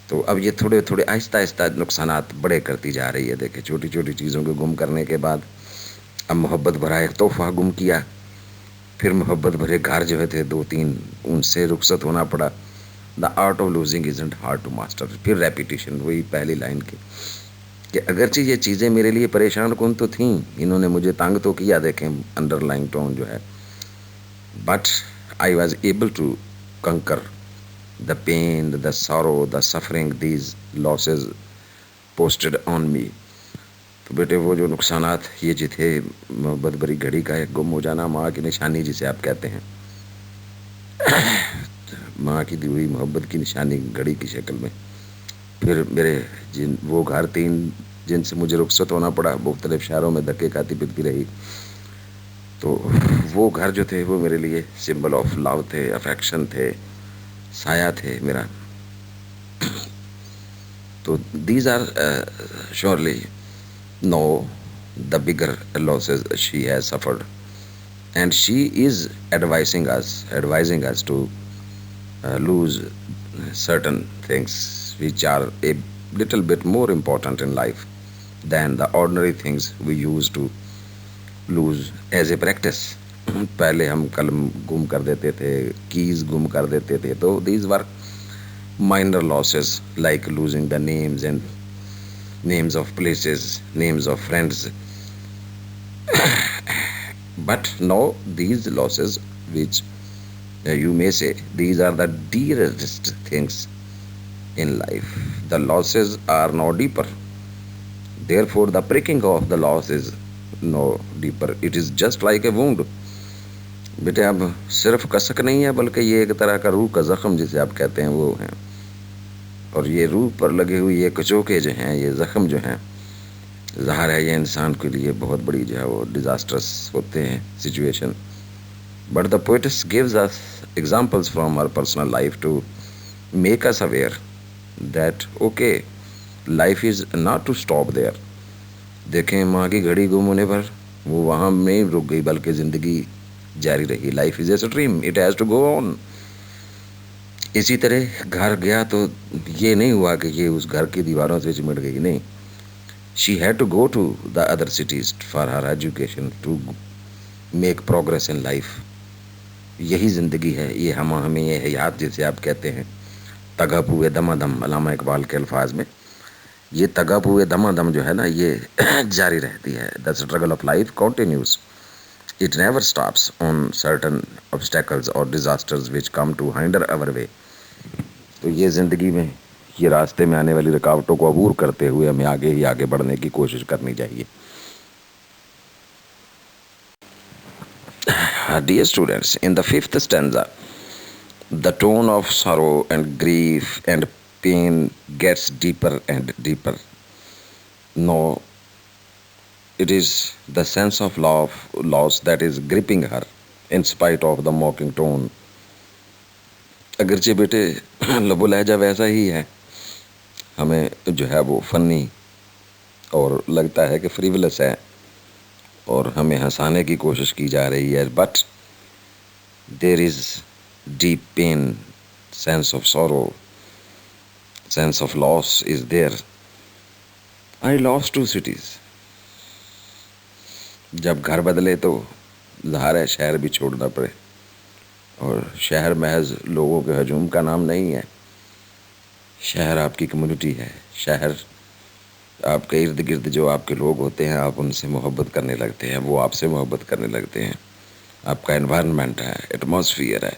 تو اب یہ تھوڑے تھوڑے آہستہ آہستہ نقصانات بڑے کرتی جا رہی ہے. دیکھیں چھوٹی چھوٹی چیزوں کو گم کرنے کے بعد اب محبت بھرا ایک تحفہ گم کیا, پھر محبت بھرے گھر جو ہے تھے 2-3 ان سے رخصت ہونا پڑا, the art of losing isn't hard to master. پھر ریپیٹیشن وہی پہلی لائن کی کہ اگرچہ یہ چیزیں میرے لیے پریشان کن تو تھیں, انہوں نے مجھے تنگ تو کیا, دیکھیں انڈر لائن ٹون جو ہے, but I was able to conquer the pain, the sorrow, the suffering these losses posted on me. تو بیٹے وہ جو نقصانات یہ جو تھے, محبت بری گھڑی کا ایک گم ہو جانا, ماں کی نشانی جسے آپ کہتے ہیں, ماں کی دی ہوئی محبت کی نشانی گھڑی کی شکل میں. پھر میرے وہ گھر تین جن سے مجھے رخصت ہونا پڑا, مختلف شہروں میں دھکے کھاتی پھرتی رہی, تو وہ گھر جو تھے وہ میرے لیے سمبل آف لو تھے, افیکشن تھے, سایہ تھے میرا. تو these are surely no the bigger losses she has suffered, and she is advising us to lose certain things which are a little bit more important in life than the ordinary things we used to lose as a practice. پہلے ہم قلم گم کر دیتے تھے, keys گم کر دیتے تھے, تو these were minor losses like losing the names and names of places, names of friends. But now these losses, which you may say these are the dearest things in life, the losses are no deeper, therefore the pricking of the loss is no deeper, it is just like a wound. بیٹے اب صرف کسک نہیں ہے, بلکہ یہ ایک طرح کا روح کا زخم جسے آپ کہتے ہیں وہ ہیں, اور یہ روح پر لگے ہوئے یہ کچوکے جو ہیں, یہ زخم جو ہیں, ظاہر ہے یہ انسان کے لیے بہت بڑی جو ہے وہ ڈیزاسٹرس ہوتے ہیں situation. But the poets gives us examples from our personal life to make us aware that okay life is not to stop there. دیکھیں ماں کی گھڑی گم ہونے پر وہ وہاں نہیں رک گئی, بلکہ زندگی جاری رہی. Life is a stream, it has to go on. اسی طرح گھر گیا تو یہ نہیں ہوا کہ یہ اس گھر کی دیواروں سے چمٹ گئی, نہیں. She had to go to the other cities for her education to make progress in life. یہی زندگی ہے, یہ ہمیں یہ حیات جسے آپ کہتے ہیں, تگا پوئے دما دم, علامہ اقبال کے الفاظ میں, یہ تگا پوئے دما دم جو ہے نا یہ جاری رہتی ہے. The struggle of life continues. It never stops on certain obstacles or disasters which come to hinder our way. تو یہ زندگی میں یہ راستے میں آنے والی رکاوٹوں کو عبور کرتے ہوئے ہمیں آگے ہی آگے بڑھنے کی کوشش کرنی چاہیے. Dear students, in the fifth stanza, the tone of sorrow and grief and pain gets deeper and deeper. No, it is the sense of loss that is gripping her in spite of the mocking tone. اگرچہ بیٹے لب و لہجہ ویسا ہی ہے, ہمیں جو ہے وہ فنی اور لگتا ہے کہ فریولس ہے اور ہمیں ہنسانے کی کوشش کی جا رہی ہے, but there is deep pain, sense of sorrow, sense of loss is there. I lost 2 cities. جب گھر بدلے تو ظاہر ہے شہر بھی چھوڑنا پڑے, اور شہر محض لوگوں کے ہجوم کا نام نہیں ہے, شہر آپ کی کمیونٹی ہے. شہر آپ کے ارد گرد جو آپ کے لوگ ہوتے ہیں, آپ ان سے محبت کرنے لگتے ہیں, وہ آپ سے محبت کرنے لگتے ہیں, آپ کا انوائرمنٹ ہے, ایٹماسفیئر ہے.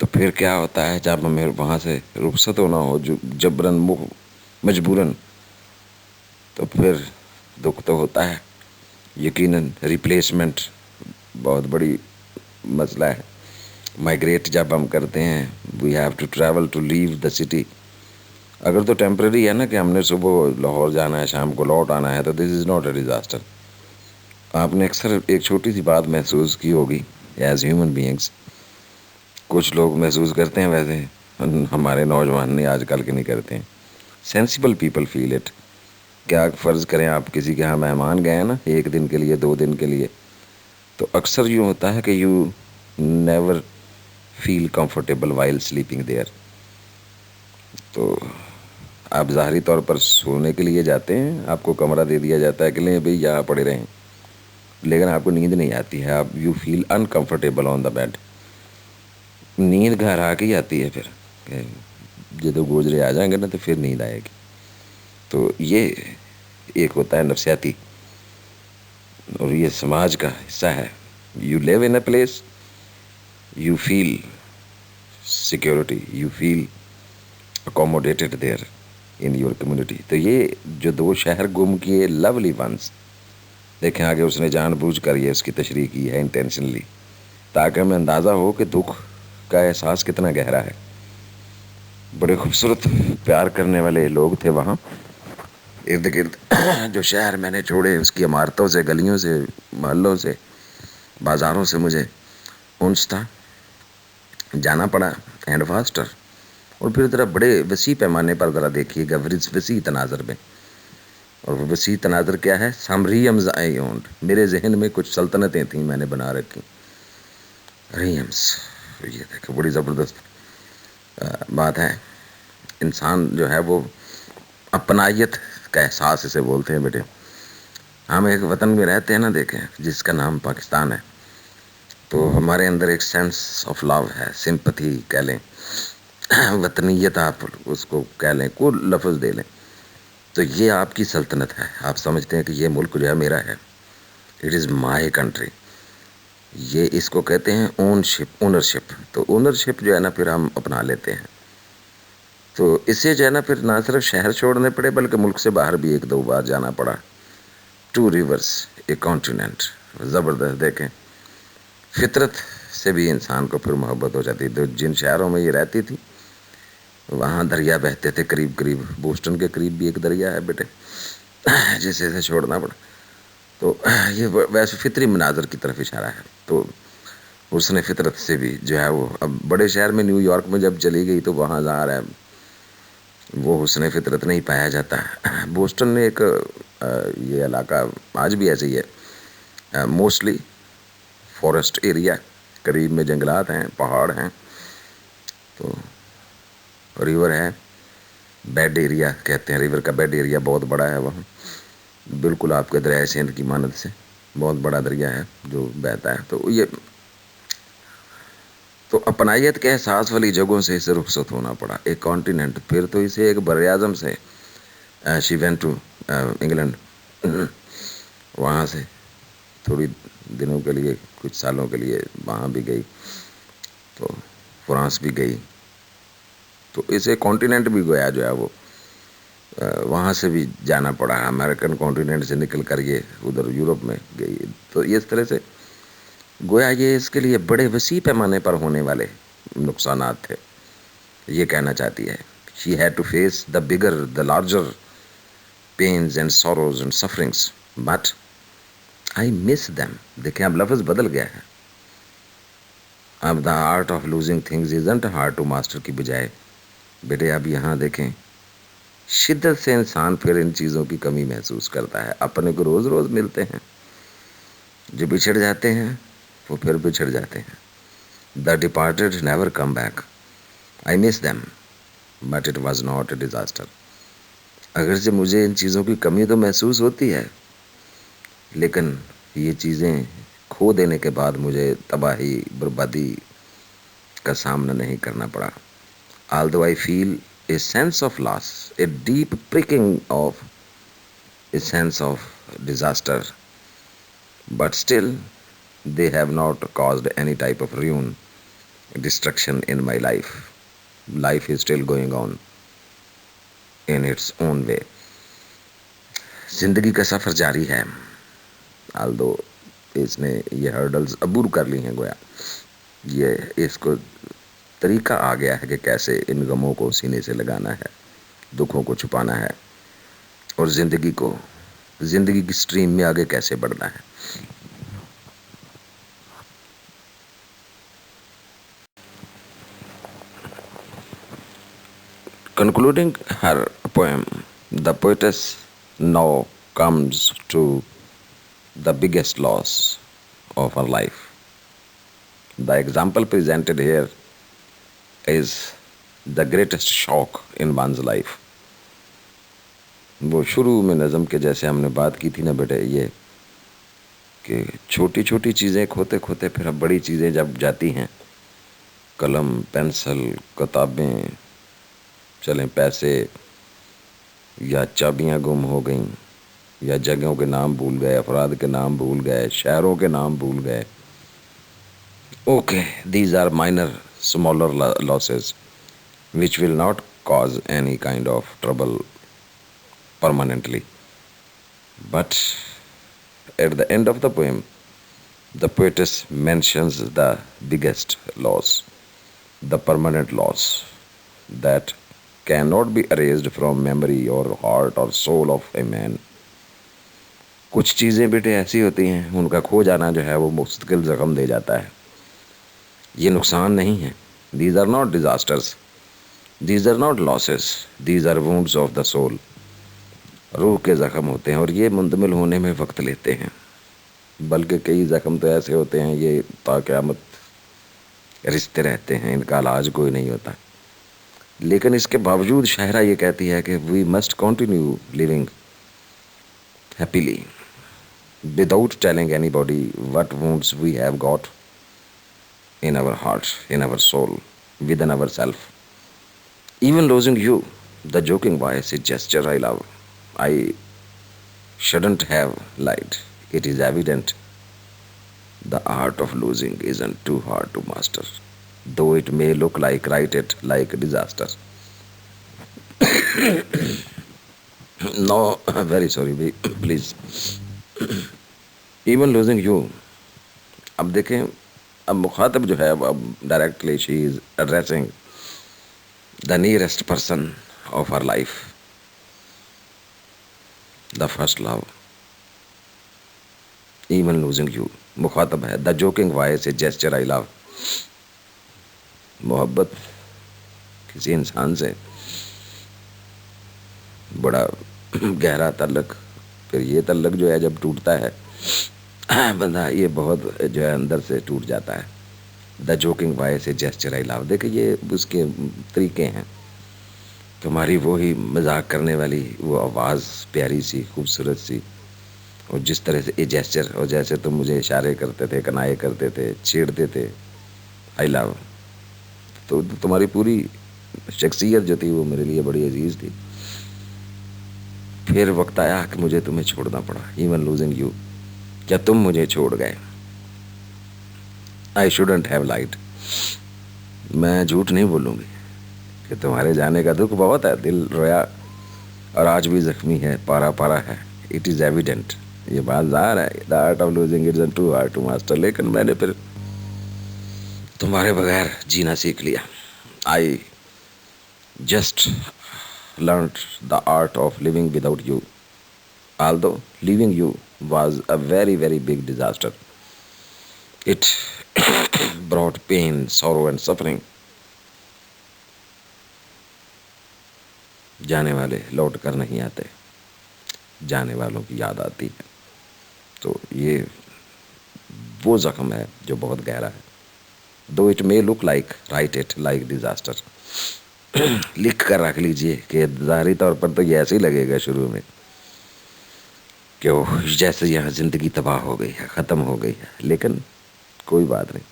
تو پھر کیا ہوتا ہے جب ہمیں وہاں سے رخصت ہونا ہو جبراً مجبوراً, تو پھر دکھ تو ہوتا ہے. یقیناً ریپلیسمنٹ بہت بڑی مسئلہ ہے. مائگریٹ جب ہم کرتے ہیں, we have to travel to leave the city. اگر تو ٹیمپرری ہے نا کہ ہم نے صبح لاہور جانا ہے شام کو لوٹ آنا ہے, تو دس از ناٹ اے ڈیزاسٹر. آپ نے اکثر ایک چھوٹی سی بات محسوس کی ہوگی ایز ہیومن بینگس, کچھ لوگ محسوس کرتے ہیں, ویسے ہمارے نوجوان نہیں آج کل کے نہیں کرتے ہیں. Sensible people feel it. کیا فرض کریں آپ کسی کے ہاں مہمان گئے ہیں نا 1 دن کے لیے 2 دن کے لیے, تو اکثر یوں ہوتا ہے کہ you never feel comfortable while sleeping there. تو آپ ظاہری طور پر سونے کے لیے جاتے ہیں, آپ کو کمرہ دے دیا جاتا ہے کہ لیں بھئی یہاں پڑے رہیں, لیکن آپ کو نیند نہیں آتی ہے, آپ you feel uncomfortable on the bed. نیند گھر آ کے ہی آتی ہے پھر کہ جدو گوجرے آ جائیں گے نا تو پھر نیند آئے گی. تو یہ ایک ہوتا ہے نفسیاتی، اور یہ سماج کا حصہ ہے. You live in a place, you feel security, you feel accommodated there in your community. تو یہ جو دو شہر گم کیے لولی ونس، دیکھیں آگے اس نے جان بوجھ کر یہ اس کی تشریح کی ہے انٹینشنلی، تاکہ ہمیں اندازہ ہو کہ دکھ کا احساس کتنا گہرا ہے. بڑے خوبصورت پیار کرنے والے لوگ تھے وہاں ارد گرد. جو شہر میں نے چھوڑے اس کی عمارتوں سے، گلیوں سے، محلوں سے، بازاروں سے مجھے انس تھا. جانا پڑا اینڈ فاسٹر. اور پھر ذرا بڑے وسیع پیمانے پر ذرا دیکھیے گا، وسیع تناظر میں. اور وہ وسیع تناظر کیا ہے؟ سم ریمز آئی اونڈ. میرے ذہن میں کچھ سلطنتیں تھیں میں نے بنا رکھی. ریمز، یہ دیکھیں بڑی زبردست بات ہے. انسان جو ہے وہ اپنائیت کا احساس اسے بولتے ہیں بیٹے. ہم ایک وطن میں رہتے ہیں نا، دیکھیں جس کا نام پاکستان ہے، تو ہمارے اندر ایک سینس آف لو ہے، سمپتھی کہہ لیں، وطنیت آپ اس کو کہہ لیں، کوئی لفظ دے لیں. تو یہ آپ کی سلطنت ہے. آپ سمجھتے ہیں کہ یہ ملک جو ہے میرا ہے، اٹ از مائی کنٹری. یہ اس کو کہتے ہیں اونرشپ. تو اونرشپ جو ہے نا پھر ہم اپنا لیتے ہیں. تو اسے جو ہے نا پھر نہ صرف شہر چھوڑنے پڑے بلکہ ملک سے باہر بھی ایک دو بار جانا پڑا. 2 ریورس، اے کانٹیننٹ. زبردست. دیکھیں فطرت سے بھی انسان کو پھر محبت ہو جاتی. تو جن شہروں میں یہ رہتی تھی وہاں دریا بہتے تھے قریب قریب. بوسٹن کے قریب بھی ایک دریا ہے بیٹے جسے سے چھوڑنا پڑا. تو یہ ویسے فطری مناظر کی طرف اشارہ ہے. تو اس نے فطرت سے بھی جو ہے وہ اب بڑے شہر میں نیو یارک میں جب چلی گئی تو وہاں ظاہر ہے وہ حسن فطرت نہیں پایا جاتا. بوسٹن نے ایک یہ علاقہ آج بھی ایسے ہی ہے، موسٹلی فارسٹ ایریا، قریب میں جنگلات ہیں، پہاڑ ہیں. تو ریور ہے، بیڈ ایریا کہتے ہیں. ریور کا بیڈ ایریا بہت بڑا ہے وہاں، بالکل آپ کے دریائے سندھ کی مانند سے بہت بڑا دریا ہے جو بہتا ہے. تو یہ تو اپنائیت کے احساس والی جگہوں سے اسے رخصت ہونا پڑا. ایک کانٹیننٹ. پھر تو اسے ایک بر اعظم سے شی وینٹ ٹو انگلینڈ. وہاں سے تھوڑی دنوں کے لیے، کچھ سالوں کے لیے وہاں بھی گئی. تو فرانس بھی گئی. تو اسے کانٹیننٹ بھی گویا جو ہے وہ وہاں سے بھی جانا پڑا. امریکن کانٹیننٹ سے نکل کر یہ ادھر یورپ میں گئی. تو اس طرح سے گویا یہ اس کے لیے بڑے وسیع پیمانے پر ہونے والے نقصانات تھے. یہ کہنا چاہتی ہے she had to face the bigger, the larger pains and sorrows and sufferings, but I miss them. دیکھیں اب لفظ بدل گیا ہے. اب the art of losing things isn't hard to master کی بجائے بیٹے اب یہاں دیکھیں شدت سے انسان پھر ان چیزوں کی کمی محسوس کرتا ہے. اپنے کو روز روز ملتے ہیں، جو بچھڑ جاتے ہیں وہ پھر بچھڑ جاتے ہیں. The departed never come back. I miss them but it was not a disaster. اگرچہ مجھے ان چیزوں کی کمی تو محسوس ہوتی ہے، لیکن یہ چیزیں کھو دینے کے بعد مجھے تباہی، بربادی کا سامنا نہیں کرنا پڑا. although I feel a sense of loss, a deep pricking of a sense of disaster, but still they have not caused any type of ruin, destruction in my life. Life is still going on in its own way. زندگی کا سفر جاری ہے. although اس نے یہ hurdles عبور کر لی ہیں، گویا یہ اس کو طریقہ آ گیا ہے کہ کیسے ان غموں کو سینے سے لگانا ہے، دکھوں کو چھپانا ہے، اور زندگی کی سٹریم میں آگے کیسے بڑھنا ہے. Concluding her poem, the poetess now comes to the biggest loss of her life. The example presented here is the greatest shock in one's life. وہ شروع میں نظم کے جیسے ہم نے بات کی تھی نا بیٹے، یہ کہ چھوٹی چھوٹی چیزیں کھوتے کھوتے پھر اب بڑی چیزیں جب جاتی ہیں، قلم، پینسل، کتابیں، چلیں پیسے یا چابیاں گم ہو گئیں یا جگہوں کے نام بھول گئے، افراد کے نام بھول گئے، شہروں کے نام بھول گئے. Okay, these are minor, smaller losses which will not cause any kind of trouble permanently. But at the end of the poem, the poetess mentions the biggest loss, the permanent loss that cannot be erased from memory or heart or soul of a man. کچھ چیزیں بیٹے ایسی ہوتی ہیں ان کا کھو جانا جو ہے وہ مستقل زخم دے جاتا ہے. یہ نقصان نہیں ہے. These are not disasters, these are not losses, these are wounds of the soul. روح کے زخم ہوتے ہیں اور یہ منتمل ہونے میں وقت لیتے ہیں. بلکہ کئی زخم تو ایسے ہوتے ہیں یہ تا قیامت رشتے رہتے ہیں، ان کا علاج کوئی نہیں ہوتا. لیکن اس کے باوجود شاعرہ یہ کہتی ہے کہ we must continue living happily without telling anybody what wounds we have got in our heart, in our soul, within ourselves. Even losing you, the joking voice, a gesture I love. I shouldn't have lied. It is evident. The art of losing isn't too hard to master, though it may look like like a disaster. No, very sorry, please. Even losing you. اب دیکھیں اب مخاطب جو ہے اب directly she is addressing the nearest person of her life, the first love. Even losing you مخاطب ہے. The joking voice a gesture I love. محبت کسی انسان سے بڑا گہرا تعلق، پھر یہ تعلق جو ہے جب ٹوٹتا ہے بندہ یہ بہت جو ہے اندر سے ٹوٹ جاتا ہے. The joking voice a gesture I لو. دیکھیں یہ اس کے طریقے ہیں. تمہاری وہی مذاق کرنے والی وہ آواز پیاری سی خوبصورت سی، اور جس طرح سے اے جیسچر، اور جیسے تم مجھے اشارے کرتے تھے، کنائے کرتے تھے، چھیڑتے تھے، آئی لو. تو تمہاری پوری شخصیت جو تھی وہ میرے لیے بڑی عزیز تھی. پھر وقت آیا کہ مجھے تمہیں چھوڑنا پڑا. ایون لوزنگ یو، کیا تم مجھے چھوڑ گئے. I shouldn't have light. میں جھوٹ نہیں بولوں گی کہ تمہارے جانے کا دکھ بہت ہے، دل رویا اور آج بھی زخمی ہے، پارا پارا ہے. اٹ از ایویڈنٹ، یہ بات ظاہر ہے. The art of losing it is too hard to master. لیکن میں نے پھر تمہارے بغیر جینا سیکھ لیا. I just learned the art of living without you, although leaving you was a very, very big disaster. It brought pain, sorrow and suffering. جانے والے لوٹ کر نہیں آتے، جانے والوں کی یاد آتی ہے. تو یہ وہ زخم ہے جو بہت گہرا ہے. Though it may look like, write it like disaster. لکھ کر رکھ لیجئے کہ ظاہری طور پر تو یہ ایسے ہی لگے گا شروع میں کہ وہ جیسے یہاں زندگی تباہ ہو گئی ہے، ختم ہو گئی ہے. لیکن کوئی بات نہیں.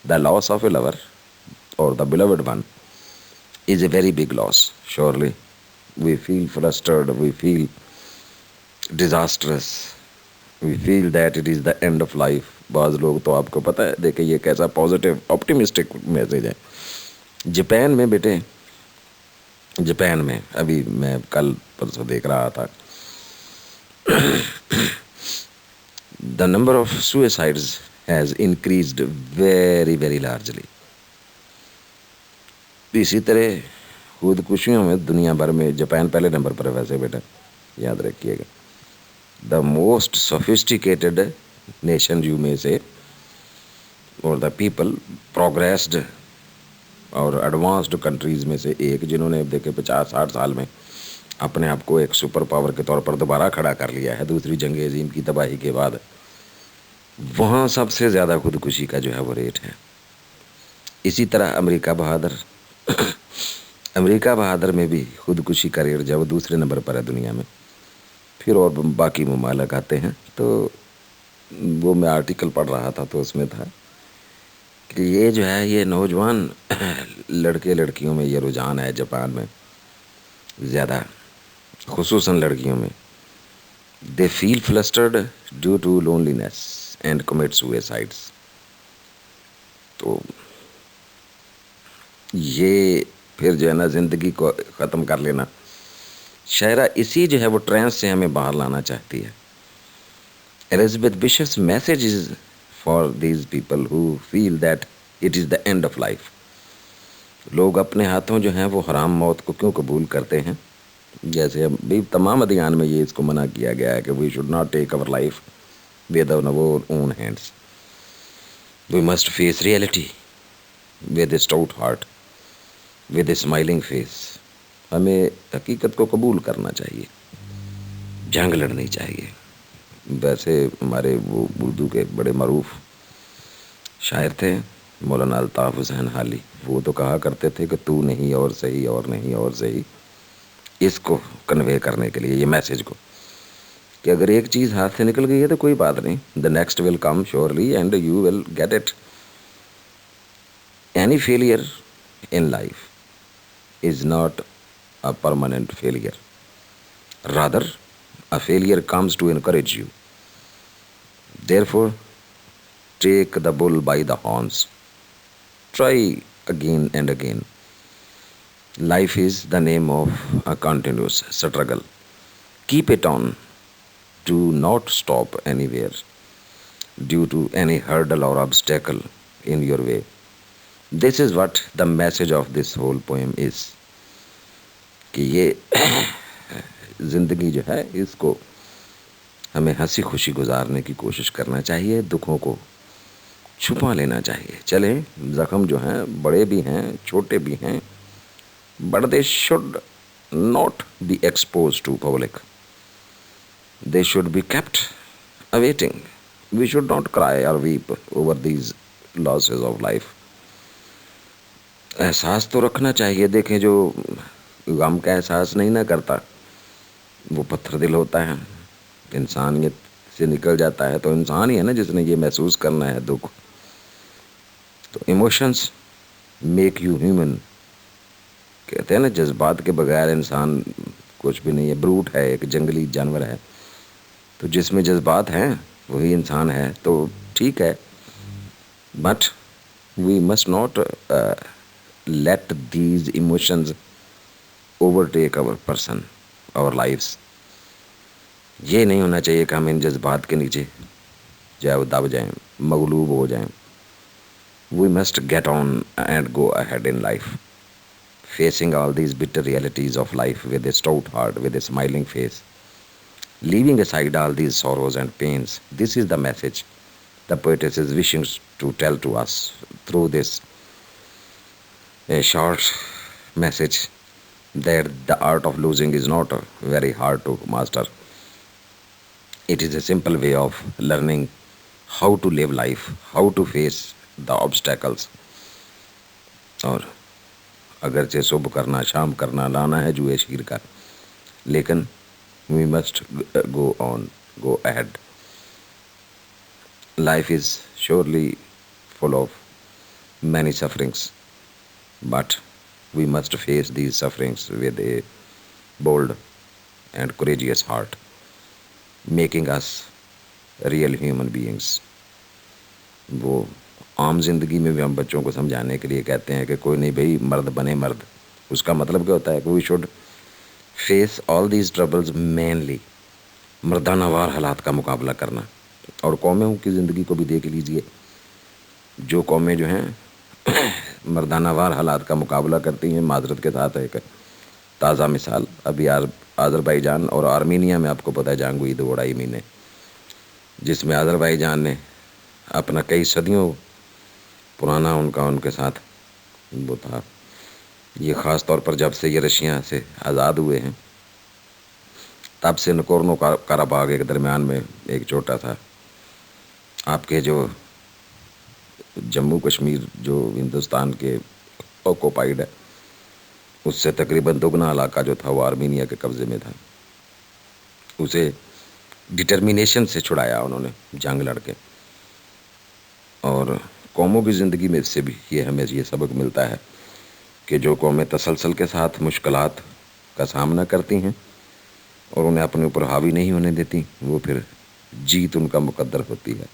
دا لاس آف اے لور اور دا beloved one is a very big loss. Surely we feel frustrated, we feel disastrous, we feel that it is the end of life. بعض لوگ تو آپ کو پتہ ہے، دیکھیں یہ کیسا پازیٹیو آپٹیمسٹک میسیج ہے. جاپان میں بیٹے، جاپان میں ابھی میں کل پرسوں دیکھ رہا تھا، the number of suicides has increased very, very largely. اسی طرح خودکشیوں میں دنیا بھر میں جاپان پہلے نمبر پر ہے. ویسے بیٹا یاد رکھیے گا، the most sophisticated nation you may say, or the people progressed اور ایڈوانسڈ کنٹریز میں سے ایک، جنہوں نے دیکھے 50-60 سال میں اپنے آپ کو ایک سپر پاور کے طور پر دوبارہ کھڑا کر لیا ہے دوسری جنگ عظیم کی تباہی کے بعد. وہاں سب سے زیادہ خودکشی کا جو ہے وہ ریٹ ہے. اسی طرح امریکہ بہادر امریکہ بہادر میں بھی خودکشی کا ریٹ جو ہے وہ دوسرے نمبر پر ہے دنیا میں. پھر اور باقی ممالک آتے ہیں. تو وہ میں آرٹیکل پڑھ رہا تھا تو اس میں تھا کہ یہ جو ہے یہ نوجوان لڑکے لڑکیوں میں یہ رجحان ہے جاپان میں زیادہ، خصوصاً لڑکیوں میں. They feel flustered due to loneliness and commit suicides. تو یہ پھر جو ہے نا زندگی کو ختم کر لینا. شاعرہ اسی جو ہے وہ ٹرانس سے ہمیں باہر لانا چاہتی ہے. Elizabeth Bishop's message is for these people who feel that it is the end of life. لوگ اپنے ہاتھوں جو ہیں وہ حرام موت کو کیوں قبول کرتے ہیں؟ جیسے ابھی تمام ادیان میں یہ اس کو منع کیا گیا ہے کہ we should not take our life with our own hands. We must face reality with a stout heart, with a smiling face. ہمیں حقیقت کو قبول کرنا چاہیے، جنگ لڑنی چاہیے. ویسے ہمارے وہ اردو کے بڑے معروف شاعر تھے مولانا الطاف حسین حالی، وہ تو کہا کرتے تھے کہ تو نہیں اور صحیح اور نہیں اور صحیح. اس کو کنوے کرنے کے لیے، یہ میسج کو، کہ اگر ایک چیز ہاتھ سے نکل گئی ہے تو کوئی بات نہیں، the next will come surely and you will get it. Any failure in life is not a permanent failure. Rather, a failure comes to encourage you. Therefore, take the bull by the horns. Try again and again. Life is the name of a continuous struggle. Keep it on. Do not stop anywhere due to any hurdle or obstacle in your way. This is what the message of this whole poem is. کہ یہ زندگی جو ہے اس کو ہمیں ہنسی خوشی گزارنے کی کوشش کرنا چاہیے، دکھوں کو چھپا لینا چاہیے. چلیں، زخم جو ہیں بڑے بھی ہیں چھوٹے بھی ہیں، but they should not be exposed to public. They should be kept awaiting. We should not cry or weep over these losses of life. احساس تو رکھنا چاہیے. دیکھیں جو غم کا احساس نہیں نہ کرتا وہ پتھر دل ہوتا ہے، انسانیت سے نکل جاتا ہے. تو انسان ہی ہے نا جس نے یہ محسوس کرنا ہے دکھ. تو ایموشنز میک یو ہیومن. کہتے ہیں نا جذبات کے بغیر انسان کچھ بھی نہیں ہے، بروٹ ہے، ایک جنگلی جانور ہے. تو جس میں جذبات ہیں وہی انسان ہے. تو ٹھیک ہے، but we must not let these emotions overtake our person, our lives. یہ نہیں ہونا چاہیے کہ ہم ان جذبات کے نیچے جائے وہ دب جائیں، مغلوب ہو جائیں. We must get on and go ahead in life, facing all these bitter realities of life with a stout heart, with a smiling face, leaving aside all these sorrows and pains. This is the message the poetess is wishing to tell to us through this a short message, that the art of losing is not very hard to master. It is a simple way of learning how to live life, how to face the obstacles. اور اگرچہ صبح کرنا شام کرنا لانا ہے جوئے شیر کا، لیکن we must go on, go ahead. Life is surely full of many sufferings, but we must face these sufferings with a bold and courageous heart, making us real human beings. وہ عام زندگی میں بھی ہم بچوں کو سمجھانے کے لیے کہتے ہیں کہ کوئی نہیں بھائی، مرد بنے مرد. اس کا مطلب کیا ہوتا ہے کہ we should face all these troubles mainly. مردانہ وار حالات کا مقابلہ کرنا. اور قوموں کی زندگی کو بھی دیکھ لیجئے، جو قومیں جو ہیں مردانہ وار حالات کا مقابلہ کرتی ہیں. معذرت کے ساتھ ایک تازہ مثال، ابھی آذربائیجان اور آرمینیا میں آپ کو پتہ ہے جنگ ہوئی 2-2.5 مہینے، جس میں آذربائیجان نے اپنا کئی صدیوں پرانا ان کے ساتھ وہ تھا. یہ خاص طور پر جب سے یہ رشیا سے آزاد ہوئے ہیں تب سے نکورنو کاراباغ کے درمیان میں ایک چھوٹا تھا آپ کے جو جموں کشمیر جو ہندوستان کے آکوپائیڈ ہے، اس سے تقریباً دگنا علاقہ جو تھا وہ آرمینیا کے قبضے میں تھا. اسے ڈٹرمینیشن سے چھڑایا انہوں نے جنگ لڑ کے. اور قوموں کی زندگی میں اس سے بھی ہمیں یہ سبق ملتا ہے کہ جو قومیں تسلسل کے ساتھ مشکلات کا سامنا کرتی ہیں اور انہیں اپنے اوپر حاوی نہیں ہونے دیتی، وہ پھر جیت ان کا مقدر ہوتی ہے.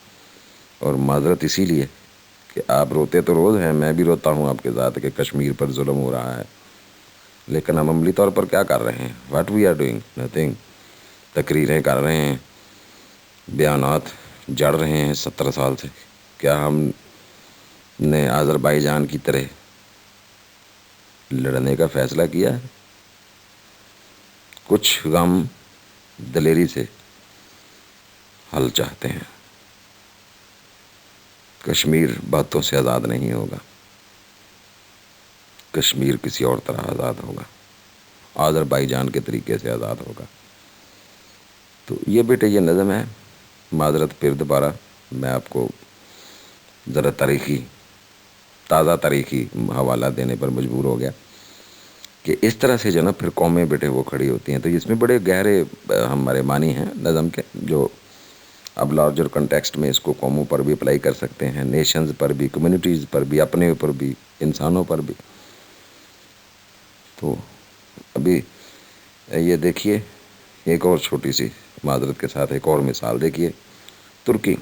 اور معذرت اسی لیے کہ آپ روتے تو روز ہیں، میں بھی روتا ہوں آپ کے ساتھ کہ کشمیر پر ظلم ہو رہا ہے، لیکن ہم عملی طور پر کیا کر رہے ہیں؟ What we are doing? Nothing. تقریریں کر رہے ہیں، بیانات جڑ رہے ہیں 70 سال سے. کیا ہم نے آذربائیجان کی طرح لڑنے کا فیصلہ کیا ہے؟ کچھ غم دلیری سے حل چاہتے ہیں. کشمیر باتوں سے آزاد نہیں ہوگا، کشمیر کسی اور طرح آزاد ہوگا، آذربائیجان کے طریقے سے آزاد ہوگا. تو یہ بیٹے یہ نظم ہے. معذرت پھر دوبارہ میں آپ کو ذرا تازہ تاریخی حوالہ دینے پر مجبور ہو گیا کہ اس طرح سے جو نا پھر قومیں بیٹے وہ کھڑی ہوتی ہیں. تو اس میں بڑے گہرے ہمارے معنی ہیں نظم کے، جو اب لارجر کنٹیکسٹ میں اس کو قوموں پر بھی اپلائی کر سکتے ہیں، نیشنز پر بھی، کمیونٹیز پر بھی، اپنے اوپر بھی، انسانوں پر بھی. تو ابھی یہ دیکھیے ایک اور چھوٹی سی معذرت کے ساتھ ایک اور مثال دیکھیے. ترکی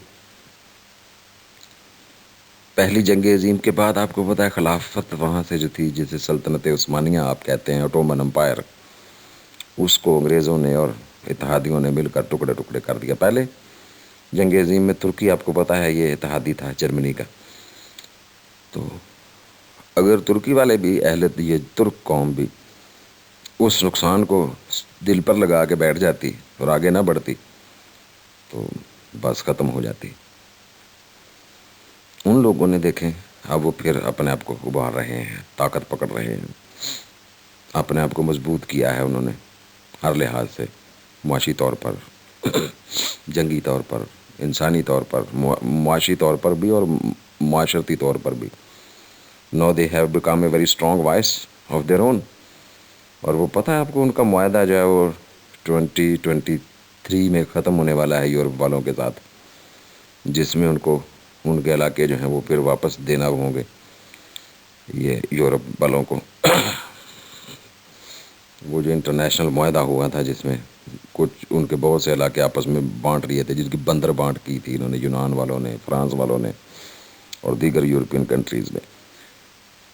پہلی جنگ عظیم کے بعد آپ کو پتہ ہے خلافت وہاں سے جو تھی، جسے سلطنت عثمانیہ آپ کہتے ہیں، اوٹومن امپائر، اس کو انگریزوں نے اور اتحادیوں نے مل کر ٹکڑے ٹکڑے کر دیا. پہلے جنگ عظیم میں ترکی آپ کو پتہ ہے یہ اتحادی تھا جرمنی کا. تو اگر ترکی والے بھی یہ ترک قوم بھی اس نقصان کو دل پر لگا کے بیٹھ جاتی اور آگے نہ بڑھتی تو بس ختم ہو جاتی. ان لوگوں نے دیکھیں اب وہ پھر اپنے آپ کو ابھار رہے ہیں، طاقت پکڑ رہے ہیں، اپنے آپ کو مضبوط کیا ہے انہوں نے ہر لحاظ سے، معاشی طور پر، جنگی طور پر، انسانی طور پر، معاشی طور پر بھی اور معاشرتی طور پر بھی. Now they have become a very strong voice of their own. اور وہ پتہ ہے آپ کو ان کا معاہدہ جو ہے وہ 2023 میں ختم ہونے والا ہے یورپ والوں کے ساتھ، جس میں ان کو ان کے علاقے جو ہیں وہ پھر واپس دینا ہوں گے یہ یورپ والوں کو. وہ جو انٹرنیشنل معاہدہ ہوا تھا جس میں کچھ ان کے بہت سے علاقے آپس میں بانٹ لیے تھے، جس کی بندر بانٹ کی تھی انہوں نے، یونان والوں نے، فرانس والوں نے اور دیگر یورپین کنٹریز میں.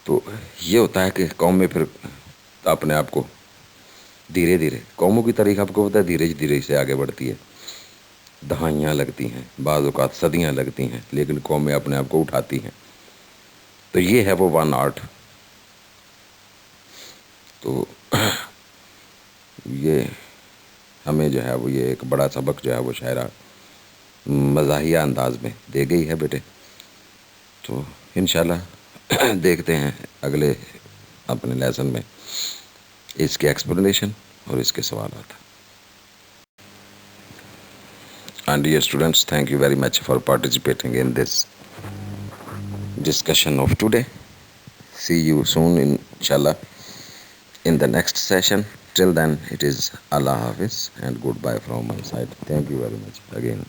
تو یہ ہوتا ہے کہ قوم میں پھر اپنے آپ کو دھیرے دھیرے، قوموں کی تاریخ آپ کو پتہ ہے دھیرے دھیرے سے آگے بڑھتی ہے، دہائیاں لگتی ہیں، بعض اوقات صدیاں لگتی ہیں، لیکن قومیں اپنے آپ کو اٹھاتی ہیں. تو یہ ہے وہ ون آرٹ. تو یہ ہمیں جو ہے وہ یہ ایک بڑا سبق جو ہے وہ شاعرہ مزاحیہ انداز میں دے گئی ہے بیٹے. تو انشاءاللہ دیکھتے ہیں اگلے اپنے لیسن میں اس کے ایکسپلینیشن اور اس کے سوالات. And dear students, thank you very much for participating in this discussion of today. See you soon, inshallah, in the next session. Till then, it is Allah Hafiz and goodbye from my side. Thank you very much again.